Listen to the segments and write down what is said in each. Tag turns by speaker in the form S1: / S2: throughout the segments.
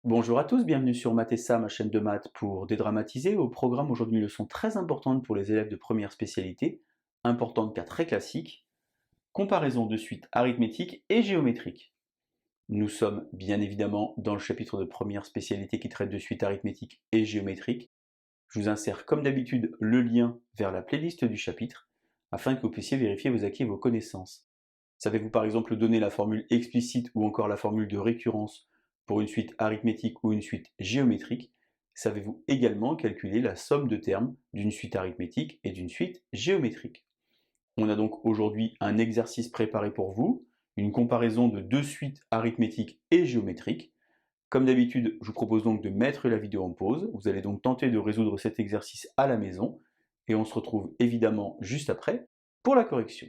S1: Bonjour à tous, bienvenue sur Math et Ça, ma chaîne de maths pour dédramatiser. Au programme aujourd'hui une leçon très importante pour les élèves de première spécialité, importante car très classique, comparaison de suites arithmétiques et géométriques. Nous sommes bien évidemment dans le chapitre de première spécialité qui traite de suites arithmétiques et géométriques. Je vous insère comme d'habitude le lien vers la playlist du chapitre afin que vous puissiez vérifier vos acquis et vos connaissances. Savez-vous par exemple donner la formule explicite ou encore la formule de récurrence pour une suite arithmétique ou une suite géométrique? Savez-vous également calculer la somme de termes d'une suite arithmétique et d'une suite géométrique? On a donc aujourd'hui un exercice préparé pour vous, une comparaison de deux suites arithmétiques et géométriques. Comme d'habitude, je vous propose donc de mettre la vidéo en pause. Vous allez donc tenter de résoudre cet exercice à la maison et on se retrouve évidemment juste après pour la correction.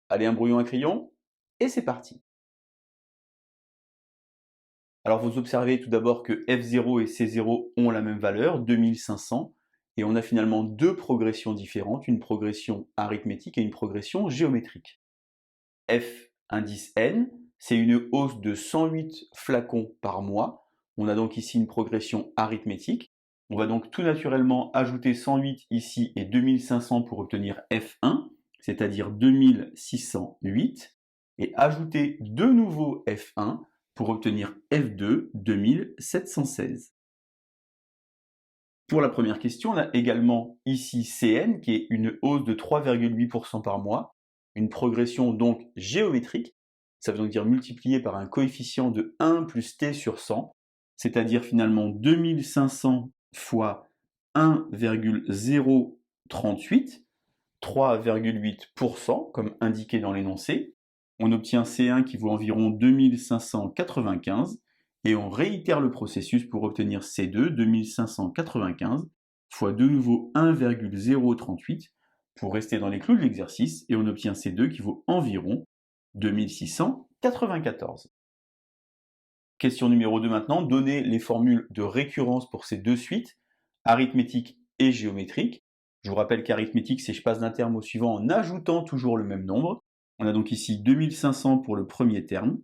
S1: Allez, un brouillon, un crayon, et c'est parti. Alors vous observez tout d'abord que F0 et C0 ont la même valeur, 2500, et on a finalement deux progressions différentes, une progression arithmétique et une progression géométrique. F indice N, c'est une hausse de 108 flacons par mois. On a donc ici une progression arithmétique. On va donc tout naturellement ajouter 108 ici et 2500 pour obtenir F1, c'est-à-dire 2608, et ajouter de nouveau F1 pour obtenir F2, 2716. Pour la première question, on a également ici Cn, qui est une hausse de 3,8% par mois, une progression donc géométrique, ça veut donc dire multiplié par un coefficient de 1 plus t sur 100, c'est-à-dire finalement 2500 fois 1,038, 3,8% comme indiqué dans l'énoncé. On obtient C1 qui vaut environ 2595, et on réitère le processus pour obtenir C2, 2595, fois de nouveau 1,038, pour rester dans les clous de l'exercice, et on obtient C2 qui vaut environ 2694. Question numéro 2 maintenant, donner les formules de récurrence pour ces deux suites, arithmétique et géométrique. Je vous rappelle qu'arithmétique, c'est je passe d'un terme au suivant en ajoutant toujours le même nombre. On a donc ici 2500 pour le premier terme,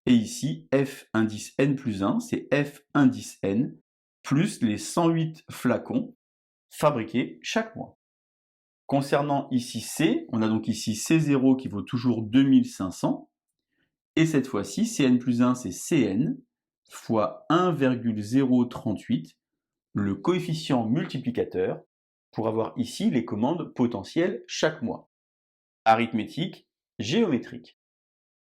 S1: et ici f indice n plus 1, c'est f indice n, plus les 108 flacons fabriqués chaque mois. Concernant ici C, on a donc ici C0 qui vaut toujours 2500, et cette fois-ci, Cn plus 1, c'est Cn, fois 1,038, le coefficient multiplicateur, pour avoir ici les commandes potentielles chaque mois. Arithmétique, géométrique.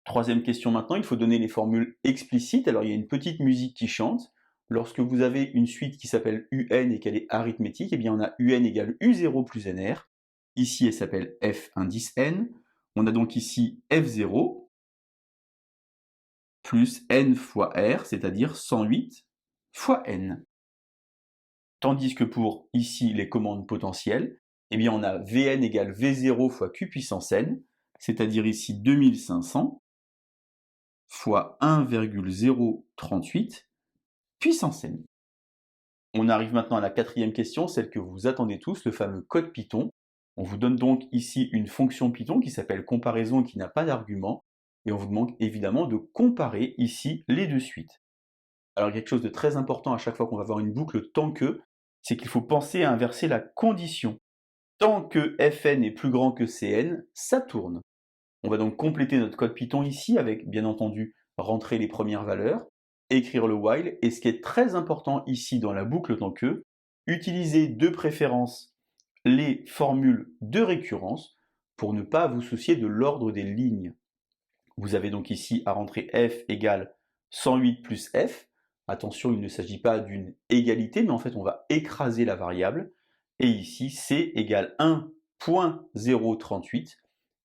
S1: Troisième question maintenant, il faut donner les formules explicites. Alors il y a une petite musique qui chante. Lorsque vous avez une suite qui s'appelle UN et qu'elle est arithmétique, eh bien on a UN égale U0 plus NR. Ici elle s'appelle F indice N. On a donc ici F0 plus N fois R, c'est-à-dire 108 fois N. Tandis que pour ici les commandes potentielles, eh bien on a Vn égale V0 fois Q puissance N, c'est-à-dire ici 2500 fois 1,038 puissance n. On arrive maintenant à la quatrième question, celle que vous attendez tous, le fameux code Python. On vous donne donc ici une fonction Python qui s'appelle comparaison et qui n'a pas d'argument, et on vous demande évidemment de comparer ici les deux suites. Alors quelque chose de très important à chaque fois qu'on va voir une boucle tant que, c'est qu'il faut penser à inverser la condition. Tant que Fn est plus grand que Cn, ça tourne. On va donc compléter notre code Python ici avec, bien entendu, rentrer les premières valeurs, écrire le while, et ce qui est très important ici dans la boucle tant que, utiliser de préférence les formules de récurrence pour ne pas vous soucier de l'ordre des lignes. Vous avez donc ici à rentrer f égale 108 plus f. Attention, il ne s'agit pas d'une égalité, mais en fait on va écraser la variable. Et ici, c égale 1.038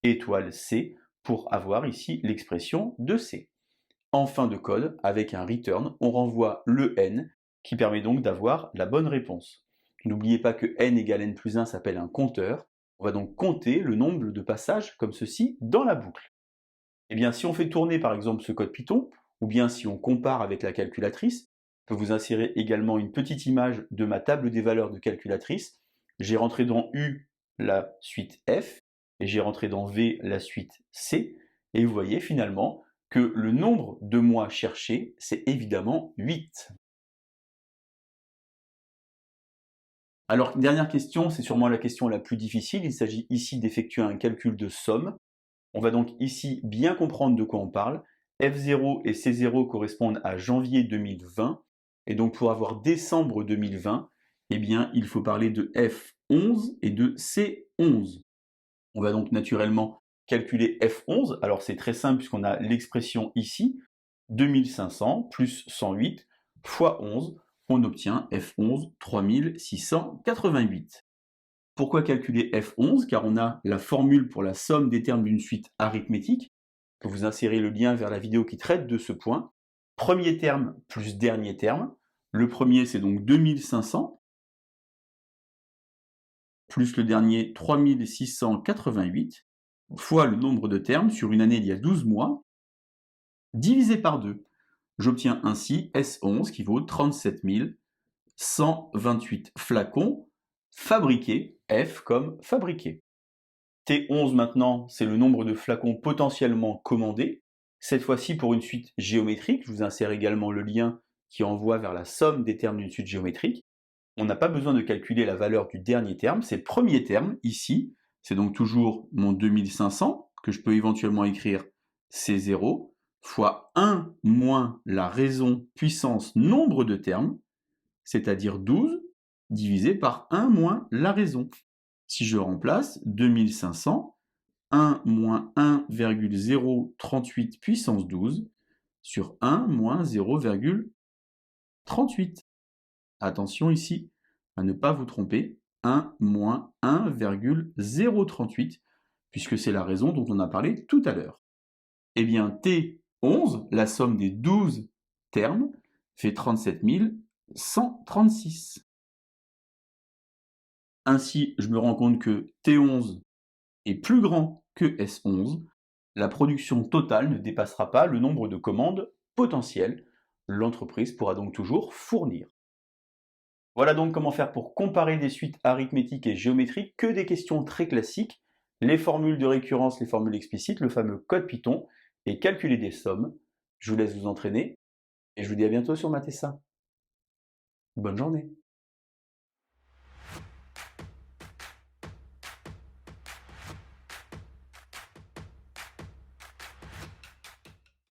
S1: étoile c pour avoir ici l'expression de c. En fin de code, avec un return, on renvoie le n qui permet donc d'avoir la bonne réponse. N'oubliez pas que n égale n plus 1 s'appelle un compteur. On va donc compter le nombre de passages comme ceci dans la boucle. Eh bien, si on fait tourner par exemple ce code Python, ou bien si on compare avec la calculatrice, je peux vous insérer également une petite image de ma table des valeurs de calculatrice. J'ai rentré dans U la suite F, et j'ai rentré dans V la suite C, et vous voyez finalement que le nombre de mois cherchés, c'est évidemment 8. Alors, dernière question, c'est sûrement la question la plus difficile. Il s'agit ici d'effectuer un calcul de somme. On va donc ici bien comprendre de quoi on parle. F0 et C0 correspondent à janvier 2020. Et donc, pour avoir décembre 2020, eh bien, il faut parler de F11 et de C11. On va donc naturellement calculer F11. Alors, c'est très simple puisqu'on a l'expression ici. 2500 plus 108 fois 11, on obtient F11 3688. Pourquoi calculer F11? Car on a la formule pour la somme des termes d'une suite arithmétique. Que vous insérez le lien vers la vidéo qui traite de ce point. Premier terme plus dernier terme. Le premier, c'est donc 2500, plus le dernier 3688, fois le nombre de termes sur une année il y a 12 mois, divisé par 2. J'obtiens ainsi S11 qui vaut 37 128 flacons fabriqués, F comme fabriqué. T11 maintenant, c'est le nombre de flacons potentiellement commandés. Cette fois-ci pour une suite géométrique, je vous insère également le lien qui envoie vers la somme des termes d'une suite géométrique. On n'a pas besoin de calculer la valeur du dernier terme, c'est le premier terme ici, c'est donc toujours mon 2500 que je peux éventuellement écrire C0 fois 1 moins la raison puissance nombre de termes, c'est-à-dire 12, divisé par 1 moins la raison. Si je remplace 2500, 1 moins 1,038 puissance 12 sur 1 moins 0,38. Attention ici à ne pas vous tromper, 1 moins 1,038, puisque c'est la raison dont on a parlé tout à l'heure. Eh bien, T11, la somme des 12 termes, fait 37 136. Ainsi, je me rends compte que T11 est plus grand que S11. La production totale ne dépassera pas le nombre de commandes potentielles. L'entreprise pourra donc toujours fournir. Voilà donc comment faire pour comparer des suites arithmétiques et géométriques, que des questions très classiques, les formules de récurrence, les formules explicites, le fameux code Python, et calculer des sommes. Je vous laisse vous entraîner, et je vous dis à bientôt sur Matessa. Bonne journée.